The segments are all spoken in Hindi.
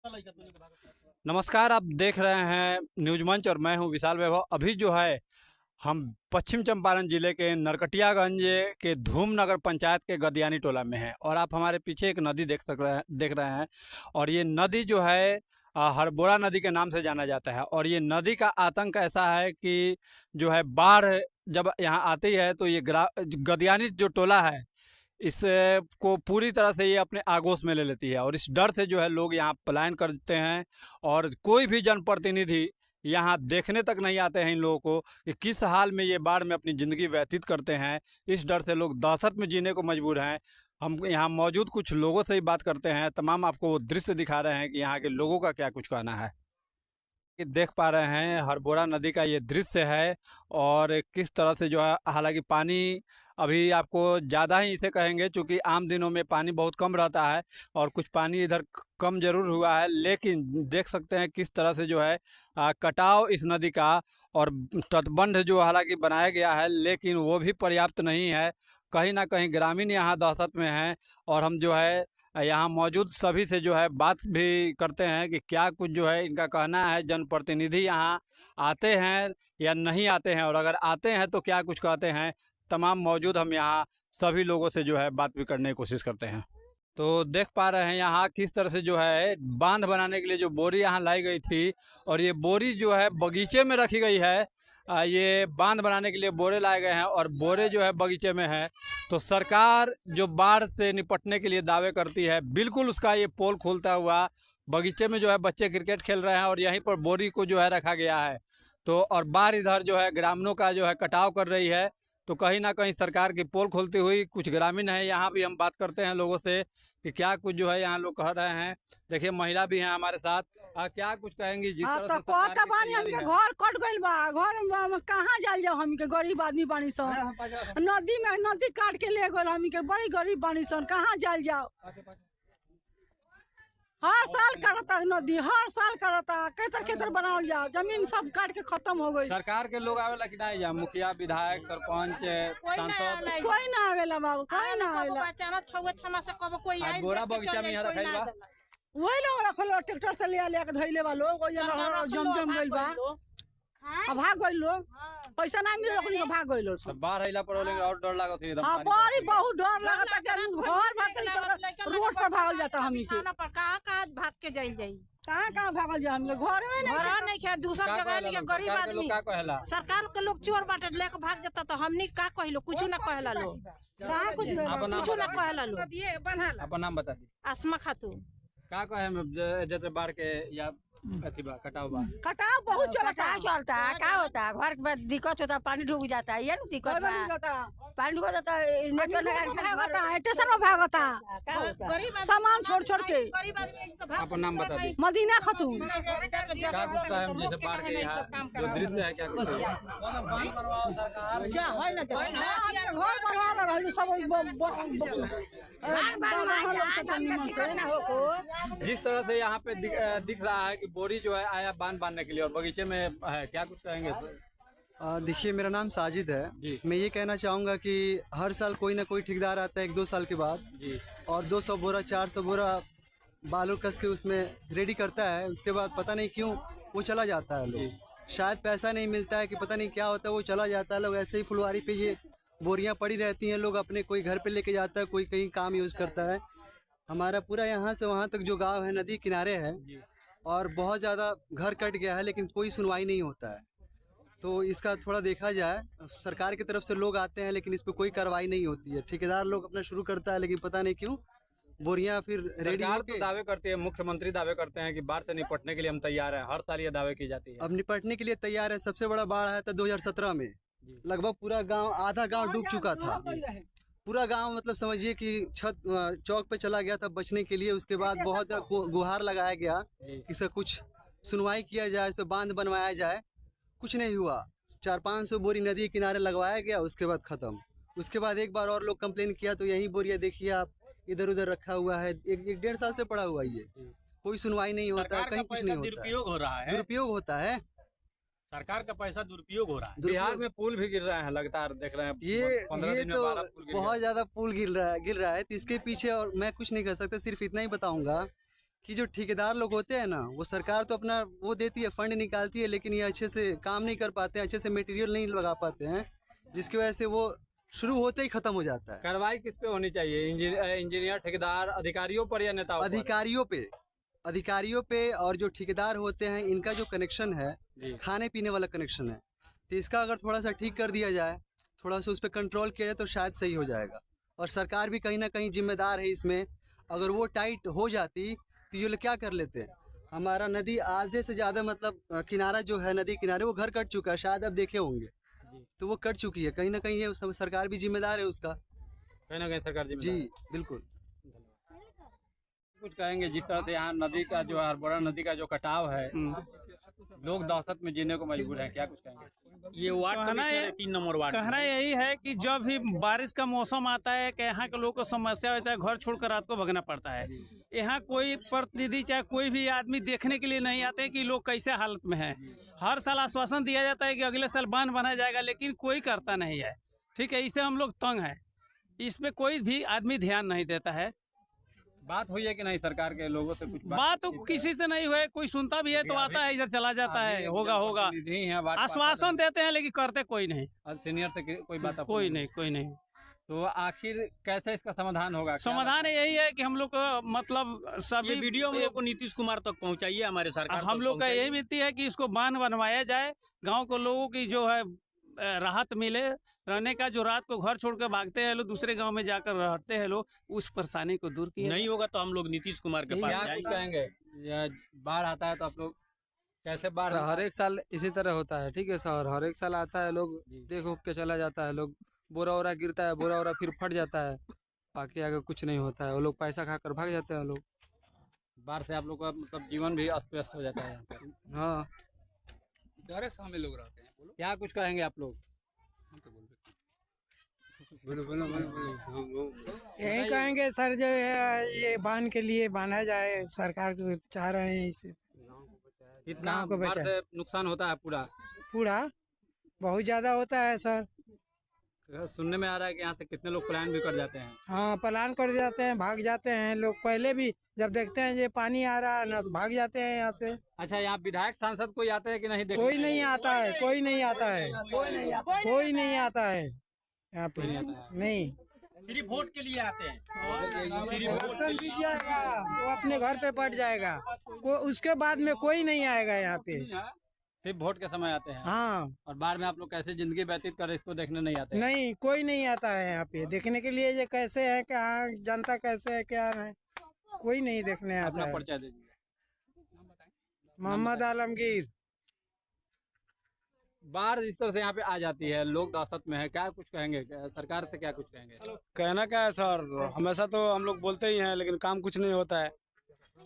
नमस्कार, आप देख रहे हैं न्यूज मंच और मैं हूं विशाल वैभव। अभी जो है हम पश्चिम चंपारण जिले के नरकटियागंज के धूमनगर पंचायत के गदियानी टोला में हैं और आप हमारे पीछे एक नदी देख रहे हैं। और ये नदी जो है हरबोड़ा नदी के नाम से जाना जाता है। और ये नदी का आतंक ऐसा है कि जो है बाढ़ जब यहाँ आती है तो ये गदियानी जो टोला है इस को पूरी तरह से ये अपने आगोश में ले लेती है। और इस डर से जो है लोग यहाँ पलायन करते हैं और कोई भी जनप्रतिनिधि यहाँ देखने तक नहीं आते हैं इन लोगों को कि किस हाल में ये बाढ़ में अपनी ज़िंदगी व्यतीत करते हैं। इस डर से लोग दहशत में जीने को मजबूर हैं। हम यहाँ मौजूद कुछ लोगों से ही बात करते हैं, तमाम आपको वो दृश्य दिखा रहे हैं कि यहाँ के लोगों का क्या कुछ कहना है। कि देख पा रहे हैं हरबोड़ा नदी का ये दृश्य है और किस तरह से जो है, हालांकि पानी अभी आपको ज़्यादा ही इसे कहेंगे क्योंकि आम दिनों में पानी बहुत कम रहता है और कुछ पानी इधर कम जरूर हुआ है, लेकिन देख सकते हैं किस तरह से जो है कटाव इस नदी का और तटबंध जो हालांकि बनाया गया है लेकिन वो भी पर्याप्त नहीं है। कहीं ना कहीं ग्रामीण यहाँ दहशत में हैं और हम जो है यहाँ मौजूद सभी से जो है बात भी करते हैं कि क्या कुछ जो है इनका कहना है। जनप्रतिनिधि यहाँ आते हैं या नहीं आते हैं और अगर आते हैं तो क्या कुछ कहते हैं। तमाम मौजूद हम यहाँ सभी लोगों से जो है बात भी करने की कोशिश करते हैं। तो देख पा रहे हैं यहाँ किस तरह से जो है बांध बनाने के लिए जो बोरी यहाँ लाई गई थी और ये बोरी जो है बगीचे में रखी गई है। ये बांध बनाने के लिए बोरे लाए गए हैं और बोरे जो है बगीचे में है। तो सरकार जो बाढ़ से निपटने के लिए दावे करती है, बिल्कुल उसका ये पोल खोलता हुआ बगीचे में जो है बच्चे क्रिकेट खेल रहे हैं और यहीं पर बोरी को जो है रखा गया है। तो और बाढ़ इधर जो है ग्रामीणों का जो है कटाव कर रही है। तो कहीं ना कहीं सरकार की पोल खोलती हुई कुछ ग्रामीण है, यहाँ भी हम बात करते हैं लोगों से कि क्या कुछ जो है यहाँ लोग कह रहे हैं। देखिए महिला भी हैं हमारे साथ। क्या कुछ कहेंगी जिस तरह से हमके घर कट गइल बा, घर में कहाँ जाल जाओ। हमके गरीब आदमी बानी सन, नदी में नदी काट के ले गइल। हमके बड़ी गरीब बानी सन, कहाँ जाल जाओ। हर साल करता नदी, हर साल करता केतर बनावल जाओ। जमीन सब काट के खत्म हो गई। सरकार के लोग आवेला कि नहीं? मुखिया विधायक सरपंच सांसद कोई ना आवेला बाबू, कोई ना आवेला। बोरा बगीचा में यहाँ रखाई बा, वही लोग रखल ट्रैक्टर से ले के धइले बा लोग जम गइल बा। अब भाग गइल लोग, पैसा ना मिल लोग भाग गइल लोग। बाढ़ आइला पर और डर लागत है एकदम। हां बड़ी बहुत डर लगता कि घर भाग के रोड पर भागल जाता। हम के कहां भाग के जाइल जाई, कहां भागल जा। हम घर में नहीं खे दूसर जगह नहीं। गरीब आदमी का कहला सरकार के लोग चोर बाटे लेके भाग जाता तो हमनी का कहलो, कुछ ना कहला लोग, कहां कुछ ना कहला लोग। अपन नाम बता दी। आसमा खातून का कहे जैसे बाढ़ के या अथी बा कटाव बहुत चलता क्या होता है। घर में दिक्कत होता है, पानी ढूक जाता है, ये ना दिक्कत पानी ढूक जाता है। स्टेशन में भागता सामान छोड़ के। अपन नाम बता दी। मदीना खातून। क्या कुछ कहे जैसे बाढ़ के यहाँ जो दृश्य है क्या कुछ घर बनवा रहे सब जिस तरह से यहाँ पे दिख रहा है कि बोरी जो है आया बांध बांधने के लिए और बगीचे में है, क्या कुछ कहेंगे? देखिए मेरा नाम साजिद है। मैं ये कहना चाहूँगा कि हर साल कोई ना कोई ठेकेदार आता है 1-2 साल के बाद जी, और 200 बोरा 400 बोरा बालू कस के उसमें रेडी करता है। उसके बाद पता नहीं क्यों वो चला जाता है। लोग शायद पैसा नहीं मिलता है कि पता नहीं क्या होता है, वो चला जाता है। लोग ऐसे ही फुलवारी पे ये बोरियां पड़ी रहती हैं। लोग अपने कोई घर पे लेके जाता है, कोई कहीं काम यूज़ करता है। हमारा पूरा यहाँ से वहाँ तक जो गाँव है नदी किनारे है और बहुत ज़्यादा घर कट गया है लेकिन कोई सुनवाई नहीं होता है। तो इसका थोड़ा देखा जाए। सरकार की तरफ से लोग आते हैं लेकिन इस पर कोई कार्रवाई नहीं होती है। ठेकेदार लोग अपना शुरू करता है लेकिन पता नहीं क्यों बोरियां फिर रेडी होके दावे करते हैं। मुख्यमंत्री दावे करते हैं कि बाढ़ से निपटने के लिए हम तैयार हैं। हर साल ये दावे की जाती है। अब निपटने के लिए तैयार है। सबसे बड़ा बाढ़ आया था 2017 में, लगभग पूरा गाँव आधा गाँव डूब चुका था। पूरा गांव मतलब समझिए कि छत चौक पे चला गया था बचने के लिए। उसके बाद बहुत गुहार लगाया गया कि इसका कुछ सुनवाई किया जाए, इसे बांध बनवाया जाए। कुछ नहीं हुआ। 400-500 बोरी नदी किनारे लगवाया गया, उसके बाद खत्म। उसके बाद एक बार और लोग कंप्लेन किया तो यही बोरिया देखिए आप इधर उधर रखा हुआ है। 1-1.5 साल से पड़ा हुआ ये, कोई सुनवाई नहीं होता है, कहीं कुछ नहीं होता। दुरुपयोग हो रहा है, दुरुपयोग होता है। सरकार का पैसा दुरुपयोग हो रहा है। बिहार में पुल भी गिर रहे हैं लगातार, देख रहे हैं। ये तो बहुत ज्यादा पुल गिर रहा है। तो इसके पीछे और मैं कुछ नहीं कर सकता, सिर्फ इतना ही बताऊंगा कि जो ठेकेदार लोग होते हैं ना, वो सरकार तो अपना वो देती है, फंड निकालती है, लेकिन ये अच्छे से काम नहीं कर पाते हैं, अच्छे से मटेरियल नहीं लगा पाते हैं, जिसकी वजह से वो शुरू होते ही खत्म हो जाता है। कार्रवाई किस पे होनी चाहिए? इंजीनियर, ठेकेदार, अधिकारियों पर या नेताओं पर? अधिकारियों पे और जो ठेकेदार होते हैं, इनका जो कनेक्शन है, खाने पीने वाला कनेक्शन है, तो इसका अगर थोड़ा सा ठीक कर दिया जाए, थोड़ा सा उस पर कंट्रोल किया जाए तो शायद सही हो जाएगा। और सरकार भी कहीं ना कहीं जिम्मेदार है इसमें। अगर वो टाइट हो जाती तो ये लोग क्या कर लेते हैं, हमारा नदी आधे से ज़्यादा मतलब किनारा जो है, नदी किनारे वो घर कट चुका है, शायद आप देखे होंगे, तो वो कट चुकी है। कहीं ना कहीं ये सरकार भी जिम्मेदार है उसका, कहीं ना कहीं सरकार जी बिल्कुल। कुछ कहेंगे जिस तरह से यहाँ नदी का जो हरबोड़ा नदी का जो कटाव है, लोग दहशत में जीने को मजबूर हैं, क्या कुछ कहेंगे? ये वार्ड कमिश्नर 3 नंबर वार्ड कहना यही है कि जब भी बारिश का मौसम आता है कि यहाँ के लोगों को समस्या होता है, घर छोड़कर रात को भगना पड़ता है। यहाँ कोई प्रतिनिधि चाहे कोई भी आदमी देखने के लिए नहीं आते कि लोग कैसे हालत में हैं। हर साल आश्वासन दिया जाता है कि अगले साल बांध बनाया जाएगा, लेकिन कोई करता नहीं है। ठीक है, इससे हम लोग तंग हैं, इस पे कोई भी आदमी ध्यान नहीं देता है। बात हुई है कि नहीं सरकार के लोगों से? कुछ बात तो किसी से नहीं हुई, कोई सुनता भी है तो आता है, इधर चला जाता है, होगा आश्वासन देते हैं, लेकिन करते कोई नहीं। सीनियर से कोई बात कोई नहीं। तो आखिर कैसे इसका समाधान होगा? समाधान यही है कि हम लोग को मतलब सभी वीडियो हम लोग को नीतीश कुमार तक पहुंचाइए, हमारे सरकार हम लोग का यही विनती है कि इसको बांध बनवाया जाए, गांव को लोगों की जो है राहत मिले, रहने का। जो रात को घर छोड़ कर भागते हैं लोग, दूसरे गांव में जाकर रहते हैं लोग, उस परेशानी को दूर किया नहीं होगा तो हम लोग नीतीश कुमार के पास जाएंगे। बाढ़ आता है तो आप लोग कैसे? बाढ़ हर एक साल इसी तरह होता है, ठीक है सर, हर एक साल आता है, लोग देख उख के चला जाता है, लोग बोरा वोरा गिरता है, बोरा वोरा फिर फट जाता है, बाकी आगे कुछ नहीं होता है, वो लोग पैसा खाकर भाग जाते हैं लोग। बाढ़ से आप लोग का मतलब जीवन भी अस्त व्यस्त हो जाता है यहाँ पर। हाँ, डरे से हमें लोग रहते हैं। बोलो क्या कुछ कहेंगे आप लोग? हम तो बोल यही कहेंगे सर, जो ये बांध के लिए बांधा जाए, सरकार को चाह रहे हैं इस कितना गाँव को बाढ़ बचाए। से नुकसान होता है? पूरा बहुत ज्यादा होता है सर। सुनने में आ रहा है कि यहाँ से कितने लोग पलायन भी कर जाते हैं। हाँ, पलायन कर जाते हैं, भाग जाते हैं लोग। पहले भी जब देखते हैं ये पानी आ रहा है ना, तो भाग जाते हैं यहाँ से। अच्छा, यहाँ विधायक सांसद कोई आते हैं कि नहीं? कोई नहीं आता है, कोई नहीं आता है, कोई नहीं आता है यहाँ पे, नहीं। सिर्फ वोट के लिए आते हैं। इलेक्शन जीत जाएगा वो अपने घर पे बैठ जाएगा, उसके बाद में कोई नहीं आएगा यहाँ पे, सिर्फ वोट के समय आते हैं। हाँ, और बाढ़ में आप लोग कैसे जिंदगी व्यतीत कर इसको देखने नहीं आते? नहीं, कोई नहीं आता है यहाँ पे देखने के लिए, ये कैसे है, क्या जनता कैसे है, क्या है, कोई नहीं देखने आता है। परिचय दीजिए। मोहम्मद आलमगीर। बाढ़ इस तरह से यहाँ पे आ जाती है, लोग दहशत में है, क्या कुछ कहेंगे? सरकार से क्या कुछ कहेंगे? कहना क्या है सर, हमेशा तो हम लोग बोलते ही हैं, लेकिन काम कुछ नहीं होता है।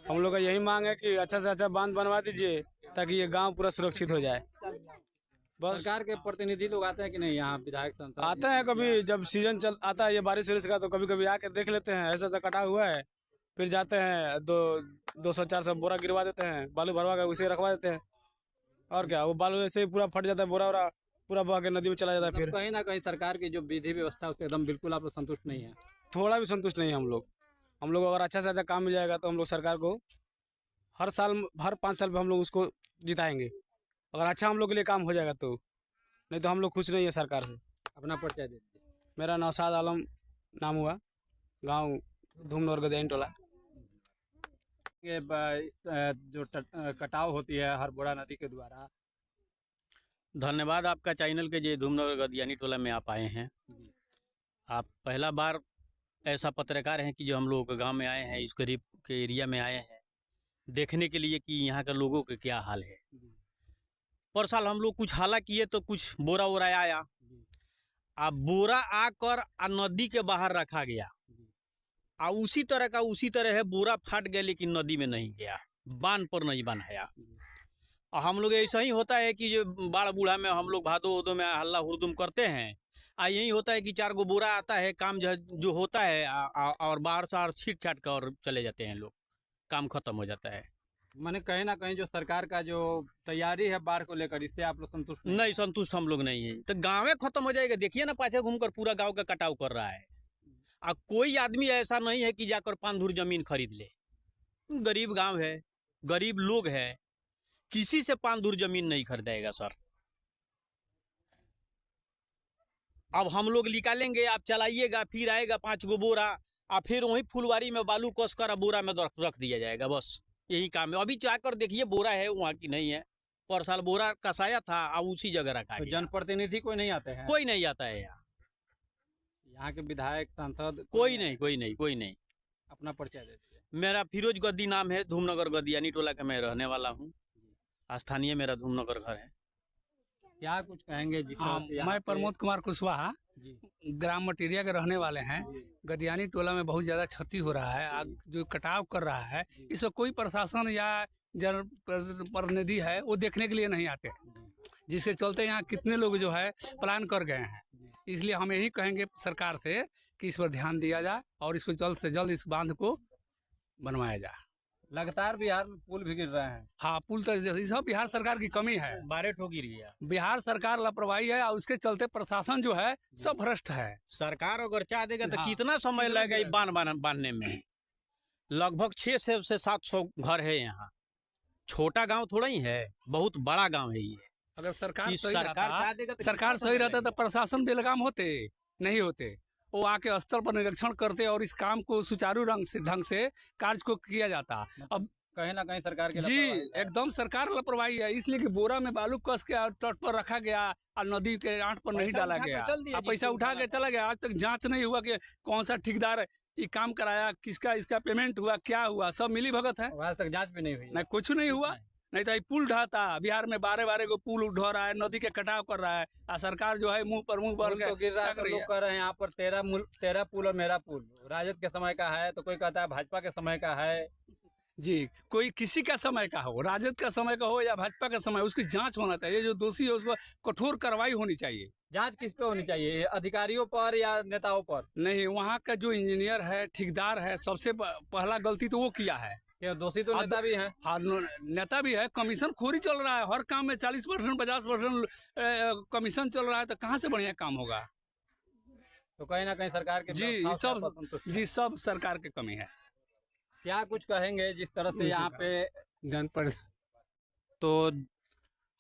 हम लोग का यही मांग है कि अच्छा से अच्छा बांध बनवा दीजिए, ताकि ये गांव पूरा सुरक्षित हो जाए। बस। सरकार के प्रतिनिधि लोग आते हैं कि नहीं यहाँ? विधायक सांसद आते हैं, कभी जब सीजन चल आता है ये बारिश वारिश का, तो कभी कभी आके देख लेते हैं, ऐसा ऐसा कटा हुआ है, फिर जाते हैं 200-400 बोरा गिरवा देते हैं, बालू भरवा के उसे रखवा देते हैं। और क्या, वो बालू ऐसे ही पूरा फट जाता है, बोरा वोरा पूरा बहा के नदी में चला जाता है। फिर कहीं ना कहीं सरकार की जो विधि व्यवस्था है उससे एकदम बिल्कुल आप लोग संतुष्ट नहीं है? थोड़ा भी संतुष्ट नहीं है हम लोग अगर अच्छा से अच्छा काम मिल जाएगा तो हम लोग सरकार को हर 5 साल पे हम लोग उसको जिताएंगे, अगर अच्छा हम लोग के लिए काम हो जाएगा तो। नहीं तो हम लोग खुश नहीं है सरकार से। अपना परिचय दीजिए। मेरा नौशाद आलम नाम हुआ, गांव धूमनगर गदियानी टोला। ये जो कटाव होती है हरबोड़ा नदी के द्वारा। धन्यवाद आपका चैनल के जो धूमनगर गदियानी टोला में आप आए हैं। आप पहला बार ऐसा पत्रकार हैं कि जो हम लोगों के गांव में आए हैं, इस करीब के एरिया में आए हैं देखने के लिए कि यहाँ के लोगों के क्या हाल है। पर साल हम लोग कुछ हाला किए तो कुछ बोरा वोरा आया, अब बोरा आकर नदी के बाहर रखा गया, उसी तरह है, बोरा फट गया लेकिन नदी में नहीं गया, बांध पर नहीं बनाया। और हम लोग ऐसा ही होता है कि जो बाढ़ बूढ़ा में हम लोग भादो उदो में हल्ला हुरदुम करते हैं, यही होता है कि 4 गो बोरा आता है, काम जो होता है और बाहर से छीट छाट कर और चले जाते हैं लोग, काम खत्म हो जाता है। मैंने कहीं ना कहीं जो सरकार का जो तैयारी है बाढ़ को लेकर, इससे आप लोग संतुष्ट नहीं? संतुष्ट हम लोग नहीं है। तो गाँव खत्म हो जाएगा, देखिए ना पाछे घूमकर पूरा गाँव का कटाव कर रहा है। कोई आदमी ऐसा नहीं है कि जाकर 5 धूर जमीन खरीद ले, गरीब गांव है, गरीब लोग हैं, किसी से 5 धूर जमीन नहीं खरीदेगा सर। अब हम लोग निकालेंगे, आप चलाइएगा, फिर आएगा 5 गो बोरा, और फिर वहीं फुलवारी में बालू कस कर बोरा में रख दिया जाएगा, बस यही काम है। अभी जाकर देखिए बोरा है, वहाँ की नहीं है, पर साल बोरा कसाया था और उसी जगह रखा तो गया। जनप्रतिनिधि कोई नहीं आते हैं? कोई नहीं आता है यहाँ के विधायक, सांसद कोई नहीं। अपना परिचय दे दीजिए। मेरा फिरोज गद्दी नाम है, धूमनगर गद्दियानी टोला का मैं रहने वाला हूँ। स्थानीय मेरा धूमनगर घर है। क्या कुछ कहेंगे जिस हाँ, तरह से यहाँ मैं पे- प्रमोद कुमार कुशवाहा जी ग्राम मटेरिया के रहने वाले हैं। गदियानी टोला में बहुत ज़्यादा क्षति हो रहा है, आग जो कटाव कर रहा है, इस पर कोई प्रशासन या जन प्रतिनिधि है वो देखने के लिए नहीं आते, जिसके चलते यहाँ कितने लोग जो है प्लान कर गए हैं। इसलिए हम यही कहेंगे सरकार से कि इस पर ध्यान दिया जाए और इसको जल्द से जल्द इस बांध को बनवाया जाए। लगातार बिहार में पुल भी गिर रहे हैं। हाँ, पुल तो ये सब बिहार सरकार की कमी है, 12 ठो गिरी है। बिहार सरकार लापरवाही है और उसके चलते प्रशासन जो है सब भ्रष्ट है। सरकार अगर चाह देगा तो हाँ, कितना समय कितना लगेगा ये लगेगा? बांधने में। लगभग 600 से 700 घर है यहाँ। छोटा गांव थोड़ा ही है, बहुत बड़ा गांव है ये। अगर सरकार इस सही सरकार रहता, चाह देगा तो सरकार कितना सही समय रहता तो प्रशासन बेलगाम होते नहीं होते, वो आके स्थल पर निरीक्षण करते और इस काम को सुचारू ढंग से कार्य को किया जाता। अब कहीं ना कहीं सरकार के जी लापरवाही है। एकदम सरकार लापरवाही है, इसलिए कि बोरा में बालू कस के और तट पर रखा गया और नदी के आंट पर नहीं पैसा डाला उठा के गया। चल दिया अब जिसको पैसा उठा के उठाना चला गया, आज तक जांच नहीं हुआ कि कौन सा ठेकेदार ये काम कराया, किसका इसका पेमेंट हुआ, क्या हुआ, सब मिली भगत है, और आज तक जांच भी नहीं हुई है। नहीं कुछ नहीं हुआ। नहीं तो ये पुल ढाता, बिहार में 12 को पुल ढो रहा है, नदी के कटाव कर रहा है, और सरकार जो है मुंह पर पुल के तो गिर रहा है, क्या कर तो रही लोग है? कह रहे हैं यहाँ पर 13 पुल और मेरा पुल राजद के समय का है, तो कोई कहता है भाजपा के समय का है। जी, कोई किसी का समय का हो, राजद का समय का हो या भाजपा का समय, उसकी जांच होना चाहिए, जो दोषी है उस पर कठोर कार्रवाई होनी चाहिए। जांच किस पे होनी चाहिए, अधिकारियों पर या नेताओं पर? नहीं, वहाँ का जो इंजीनियर है, ठेकेदार है, सबसे पहला गलती तो वो किया है। क्या दोषी तो नेता भी हैं? हाँ, नेता भी है, कमीशन खोरी चल रहा है, हर काम में 40% 50% कमीशन चल रहा है, तो कहाँ से बढ़िया काम होगा? तो कहीं ना कहीं सरकार के जी, व्यवस्थाओं से सब आप असंतुष्ट हैं। जी सब सरकार की कमी है। क्या कुछ कहेंगे जिस तरह से यहाँ पे जनपद तो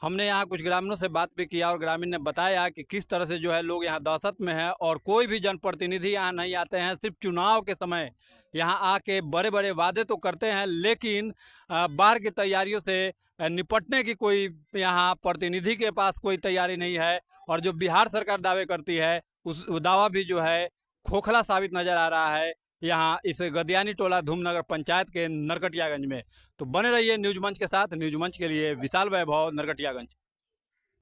हमने यहाँ कुछ ग्रामीणों से बात भी किया और ग्रामीण ने बताया कि किस तरह से जो है लोग यहाँ दहशत में हैं और कोई भी जनप्रतिनिधि यहाँ नहीं आते हैं। सिर्फ चुनाव के समय यहाँ आके बड़े बड़े वादे तो करते हैं, लेकिन बाढ़ की तैयारियों से निपटने की कोई यहाँ प्रतिनिधि के पास कोई तैयारी नहीं है। और जो बिहार सरकार दावे करती है उस दावा भी जो है खोखला साबित नजर आ रहा है यहाँ इस गदियानी टोला धूमनगर पंचायत के नरकटियागंज में। तो बने रहिए न्यूज मंच के साथ। न्यूज मंच के लिए विशाल वैभव, नरकटियागंज।